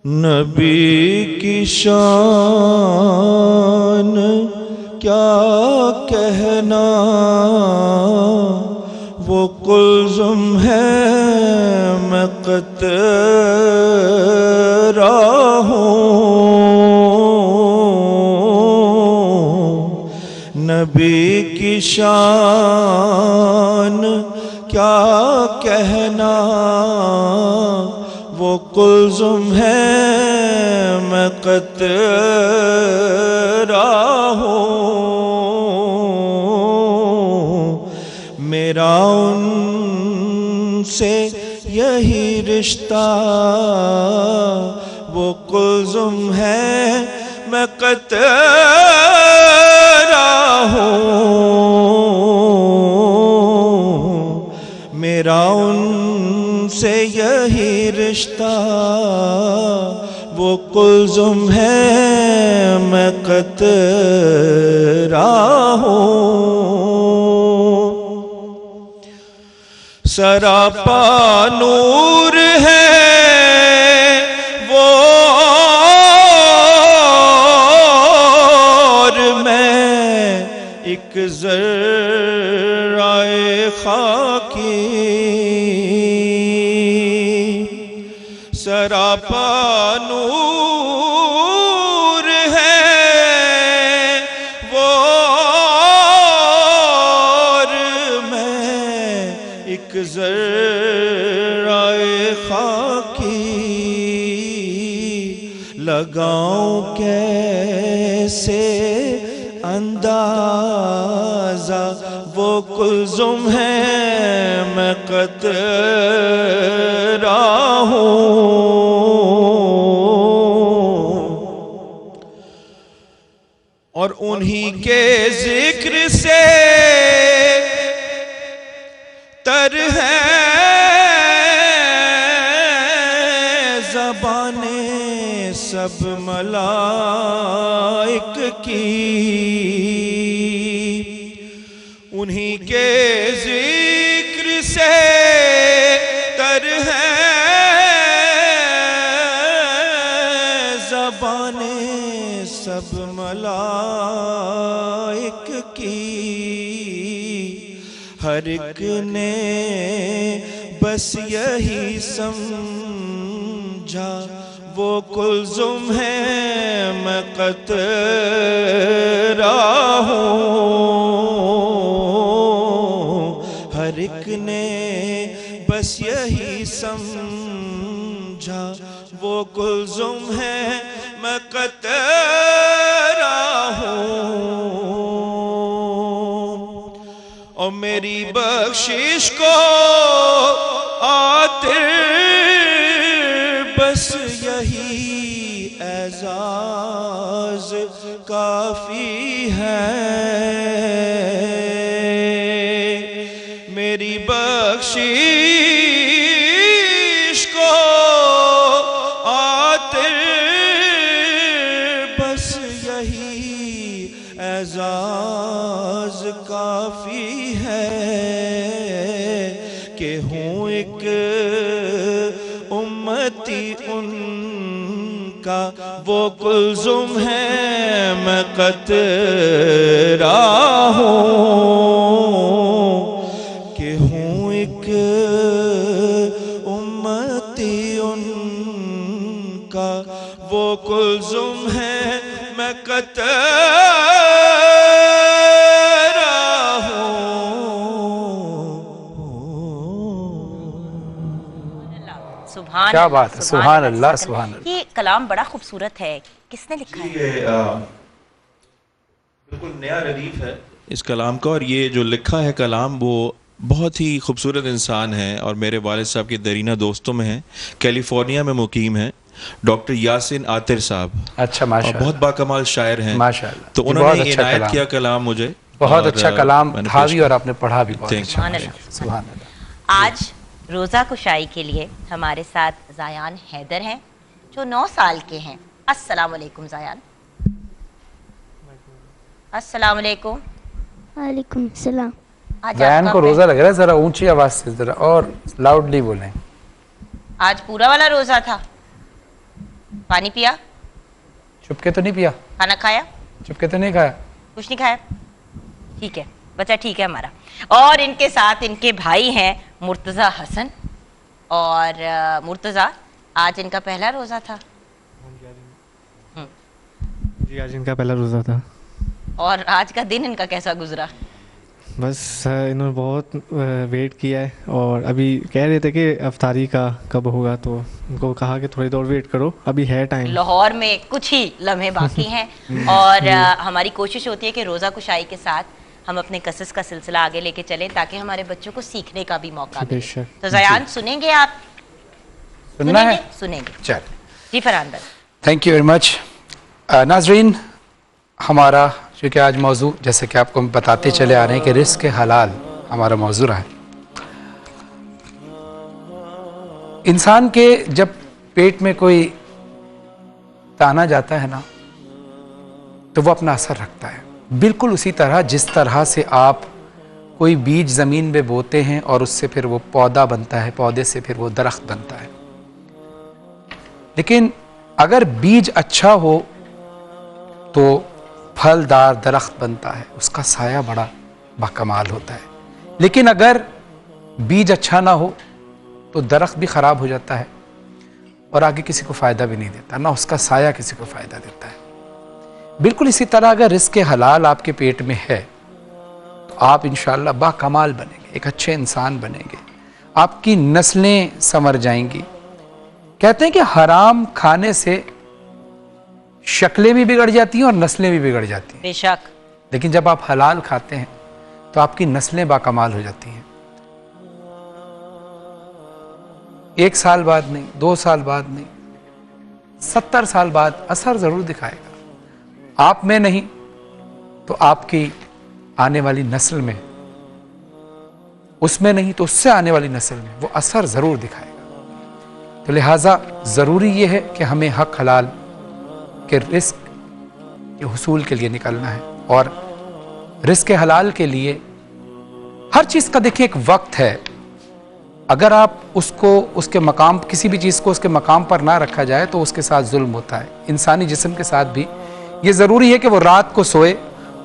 نبی کی شان کیا کہنا، وہ قلزم ہے میں قطرہ ہوں۔ نبی کی شان کیا کہنا، وہ قلزم ہے میں قطرہ ہوں۔ میرا ان سے یہی رشتہ، وہ قلزم ہے میں قطرہ ہوں۔ میرا ان سے یہی رشتہ، وہ قلزم ہے میں قطرہ ہوں۔ سراپا نور ہے وہ اور میں ایک ذرہ خاکی۔ سراپا نور ہے وہ اور میں ایک ذرہ خاکی۔ لگاؤں کیسے اندازہ، وہ قلزم ہے میں قطرہ ہوں۔ اور انہی کے ذکر سے تر ہے زبانیں سب ملائک کی۔ انہی کے ذکر سے تر ہے زبانیں سب ملائک کی۔ ہر ایک نے بس یہی سمجھا، وہ قلزم ہے میں قطرہ ہوں۔ ہر ایک نے بس یہی سمجھا، وہ قلزم ہے میں قطرہ ہوں۔ اور میری بخشش کو عاطر بس یہی اعزاز کافی ہے۔ میری بخشش کو عاطر بس یہی اعزاز کافی ہے کہ ہوں ایک امتی ان کا، وہ قلزم ہے میں قطرہ ہوں۔ کہ ہوں ایک امتی ان کا، وہ قلزم ہے میں قطرہ ہوں۔ کیا بات ہے، سبحان اللہ سبحان اللہ۔ یہ کلام بڑا خوبصورت ہے، کس نے لکھا ہے؟ یہ بالکل نیا ردیف ہے اس کلام کا، اور یہ جو لکھا ہے کلام وہ بہت ہی خوبصورت انسان ہے، اور میرے والد صاحب کی درینہ دوستوں میں ہیں، کیلیفورنیا میں مقیم ہیں، ڈاکٹر یاسین عاطر صاحب۔ اچھا ماشاءاللہ، بہت باکمال شاعر ہیں ماشاءاللہ، تو انہوں نے عنایت کیا کلام مجھے، بہت اچھا کلام تھا بھی، اور آپ نے پڑھا بھی بہت اچھا۔ سبحان اللہ۔ سبحان اللہ۔ آج روزہ کشائی کے لیے ہمارے ساتھ زایان حیدر ہیں جو 9 سال کے ہیں۔ السلام علیکم زایان۔ السلام علیکم۔ وعلیکم السلام۔ زیان کو روزہ لگ رہا ہے، ذرا اونچی آواز سے ذرا اور لاؤڈلی بولیں۔ آج پورا والا روزہ تھا؟ पानी पिया? चुपके तो नहीं पिया? खाना खाया? चुपके तो नहीं खाया? कुछ नहीं खाया? ठीक है, बच्चा ठीक है हमारा। और इनके साथ इनके भाई हैं मुर्तज़ा हसन। और मुर्तज़ा, आज इनका पहला रोज़ा था? जी आज इनका पहला रोज़ा था। और आज का दिन इनका कैसा गुजरा? बस इन्होंने बहुत वेट किया है और अभी कह रहे थे कि अफ्तारी का कब होगा, तो उनको कहा कि थोड़ी देर वेट करो, अभी है टाइम। लाहौर में कुछ ही लम्हे बाकी हैं और हमारी कोशिश होती है कि रोज़ा कुशाई के साथ हम अपने कसस का सिलसिला आगे लेके चलें ताकि हमारे बच्चों को सीखने का भी मौका मिले। तो ज़यान सुनेंगे आप? सुनना है? सुनेंगे। चल जी फरहान भाई। Thank you very much. नाजरीन, हमारा चूँकि आज मौजू जैसे कि आपको हम बताते चले आ रहे हैं कि रिस्क हलाल हमारा मौजू रहा है। इंसान के जब पेट में कोई दाना जाता है ना, तो वो अपना असर रखता है, बिल्कुल उसी तरह जिस तरह से आप कोई बीज ज़मीन में बोते हैं और उससे फिर वो पौधा बनता है, पौधे से फिर वो दरख्त बनता है। लेकिन अगर बीज अच्छा हो तो फलदार दरख्त बनता है, उसका साया बड़ा बाकमाल होता है। लेकिन अगर बीज अच्छा ना हो तो दरख्त भी ख़राब हो जाता है और आगे किसी को फ़ायदा भी नहीं देता, ना उसका साया किसी को फ़ायदा देता है। बिल्कुल इसी तरह अगर रिज़्क़ हलाल आपके पेट में है तो आप इंशाअल्लाह बाकमाल बनेंगे, एक अच्छे इंसान बनेंगे, आपकी नस्लें संवर जाएंगी। कहते हैं कि हराम खाने से शक्लें भी बिगड़ जाती हैं और नस्लें भी बिगड़ जाती हैं। बेशक। लेकिन जब आप हलाल खाते हैं तो आपकी नस्लें बाकमाल हो जाती हैं। 1 साल बाद नहीं, 2 साल बाद नहीं, 70 साल बाद असर जरूर दिखाएगा। आप में नहीं तो आपकी आने वाली नस्ल में, उसमें नहीं तो उससे आने वाली नस्ल में वो असर जरूर दिखाएगा। तो लिहाजा जरूरी ये है कि हमें हक हलाल के रिस्क के हुसूल के लिए निकलना है। और रिस्क हलाल के लिए हर चीज़ का देखिए एक वक्त है। अगर आप उसको उसके मकाम, किसी भी चीज़ को उसके मकाम पर ना रखा जाए तो उसके साथ जुल्म होता है। इंसानी जिस्म के साथ भी ये ज़रूरी है कि वो रात को सोए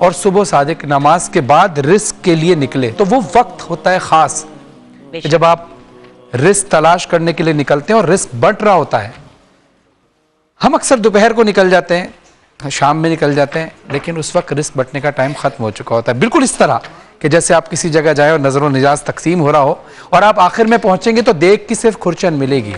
और सुबह सादिक नमाज के बाद रिस्क के लिए निकले। तो वो वक्त होता है ख़ास जब आप रिस्क तलाश करने के लिए निकलते हैं और रिस्क बंट रहा होता है। हम अक्सर दोपहर को निकल जाते हैं, शाम में निकल जाते हैं, लेकिन उस वक्त रिस्क बंटने का टाइम खत्म हो चुका होता है। बिल्कुल इस तरह कि जैसे आप किसी जगह जाए और नजर निजाज तकसीम हो रहा हो और आप आखिर में पहुंचेंगे तो देख की सिर्फ खुरचन मिलेगी,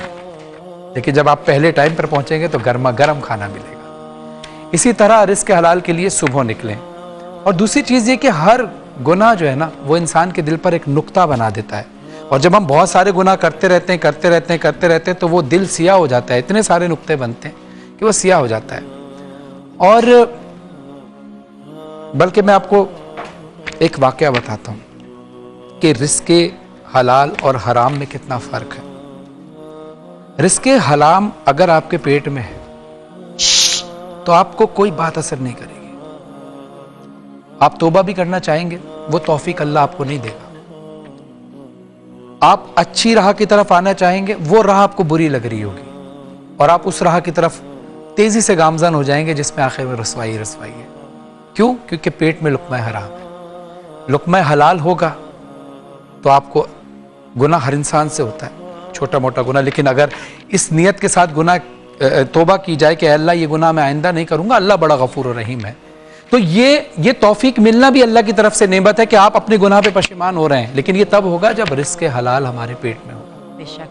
लेकिन जब आप पहले टाइम पर पहुंचेंगे तो गर्मा गर्म खाना मिलेगा। इसी तरह रिस्क हलाल के लिए सुबह निकलें। और दूसरी चीज़ ये कि हर गुनाह जो है ना वो इंसान के दिल पर एक नुक्ता बना देता है। और जब हम बहुत सारे गुनाह करते रहते हैं तो वो दिल सियाह हो जाता है। इतने सारे नुक्ते बनते हैं कि वो सियाह हो जाता है। और बल्कि मैं आपको एक वाकया बताता हूं कि रिस्क हलाल और हराम में कितना फर्क है। रिस्क हलाल अगर आपके पेट में है तो आपको कोई बात असर नहीं करेगी। आप तौबा भी करना चाहेंगे, वो तौफीक अल्लाह आपको नहीं देगा। आप अच्छी राह की तरफ आना चाहेंगे, वो राह आपको बुरी लग रही होगी और आप उस राह की तरफ तेजी से गामजन हो जाएंगे जिसमें आखिर में रसवाई है। क्यों? क्योंकि पेट में लुक्मा हराम है। लुक्मा हलाल होगा तो आपको गुनाह हर इंसान से होता है, छोटा मोटा गुनाह, लेकिन अगर इस नियत के साथ गुनाह तौबा की जाए कि अल्लाह ये गुनाह मैं आइंदा नहीं करूंगा, अल्लाह बड़ा गफूर और रहीम है, तो ये तौफीक मिलना भी अल्लाह की तरफ से नेमत है कि आप अपने गुनाह पे पशेमान हो रहे हैं। लेकिन ये तब होगा जब रिस्क हलाल हमारे पेट में होगा। बेशक।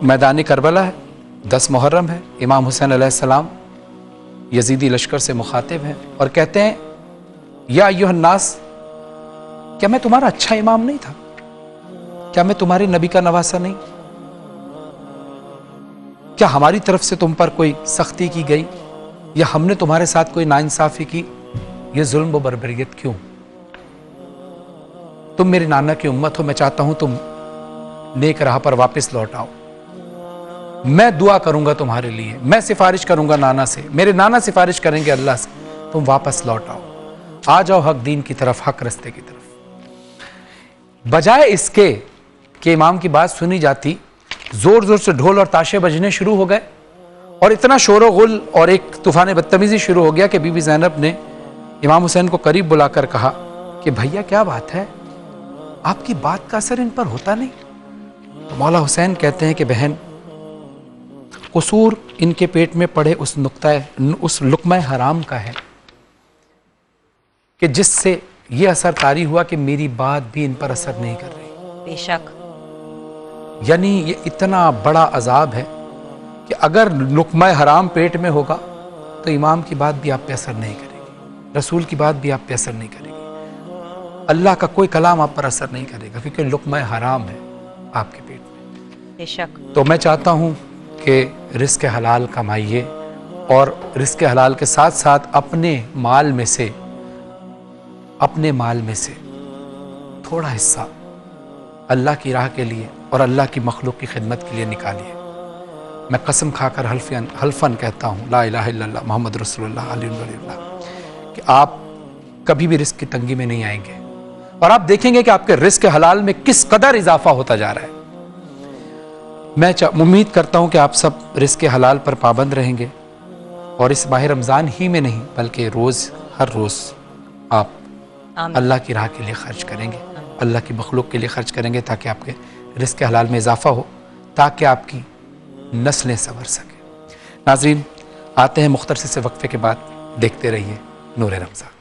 मैदानी करबला है, 10 मुहर्रम है, इमाम हुसैन अलैहिस्सलाम यजीदी लश्कर से मुखातिब हैं और कहते हैं, या अय्युहन्नास, क्या मैं तुम्हारा अच्छा इमाम नहीं था? क्या मैं तुम्हारे नबी का नवासा नहीं? क्या हमारी तरफ से तुम पर कोई सख्ती की गई या हमने तुम्हारे साथ कोई नाइंसाफी की? ये जुल्म व बर्बरियत क्यों? तुम मेरे नाना की उम्मत हो, मैं चाहता हूं तुम नेक राह पर वापस लौट आओ। मैं दुआ करूंगा तुम्हारे लिए, मैं सिफारिश करूंगा नाना से, मेरे नाना सिफारिश करेंगे अल्लाह से, तुम वापस लौट आओ, आ जाओ हक दीन की तरफ, हक रस्ते की तरफ। बजाय इसके कि इमाम की बात सुनी जाती زور زور سے ڈھول اور تاشے بجنے شروع ہو گئے اور اتنا شور و غل اور ایک طوفان بدتمیزی شروع ہو گیا کہ بی بی زینب نے امام حسین کو قریب بلا کر کہا کہ بھیا کیا بات ہے، آپ کی بات کا اثر ان پر ہوتا نہیں؟ تو مولا حسین کہتے ہیں کہ بہن، قصور ان کے پیٹ میں پڑے اس لقمہ حرام کا ہے کہ جس سے یہ اثر طاری ہوا کہ میری بات بھی ان پر اثر نہیں کر رہی۔ بے شک، یعنی یہ اتنا بڑا عذاب ہے کہ اگر لقمہ حرام پیٹ میں ہوگا تو امام کی بات بھی آپ پہ اثر نہیں کرے گی، رسول کی بات بھی آپ پہ اثر نہیں کرے گی، اللہ کا کوئی کلام آپ پر اثر نہیں کرے گا، کیونکہ لقمہ حرام ہے آپ کے پیٹ میں۔ بے شک، تو میں چاہتا ہوں کہ رزق حلال کمائیے اور رزق حلال کے ساتھ ساتھ اپنے مال میں سے تھوڑا حصہ اللہ کی راہ کے لیے اور اللہ کی مخلوق کی خدمت کے لیے نکالیے۔ میں قسم کھا کر حلفاً کہتا ہوں، لا الہ الا اللہ محمد رسول اللہ علیہ وسلم، کہ آپ کبھی بھی رزق کی تنگی میں نہیں آئیں گے اور آپ دیکھیں گے کہ آپ کے رزق حلال میں کس قدر اضافہ ہوتا جا رہا ہے۔ میں امید کرتا ہوں کہ آپ سب رزق حلال پر پابند رہیں گے اور اس ماہ رمضان ہی میں نہیں بلکہ ہر روز آپ اللہ کی راہ کے لیے خرچ کریں گے، اللہ کی مخلوق کے لیے خرچ کریں گے، تاکہ آپ کے رزق حلال میں اضافہ ہو، تاکہ آپ کی نسلیں سنور سکیں۔ ناظرین، آتے ہیں مختصر سے وقفے کے بعد، دیکھتے رہیے نور رمضان۔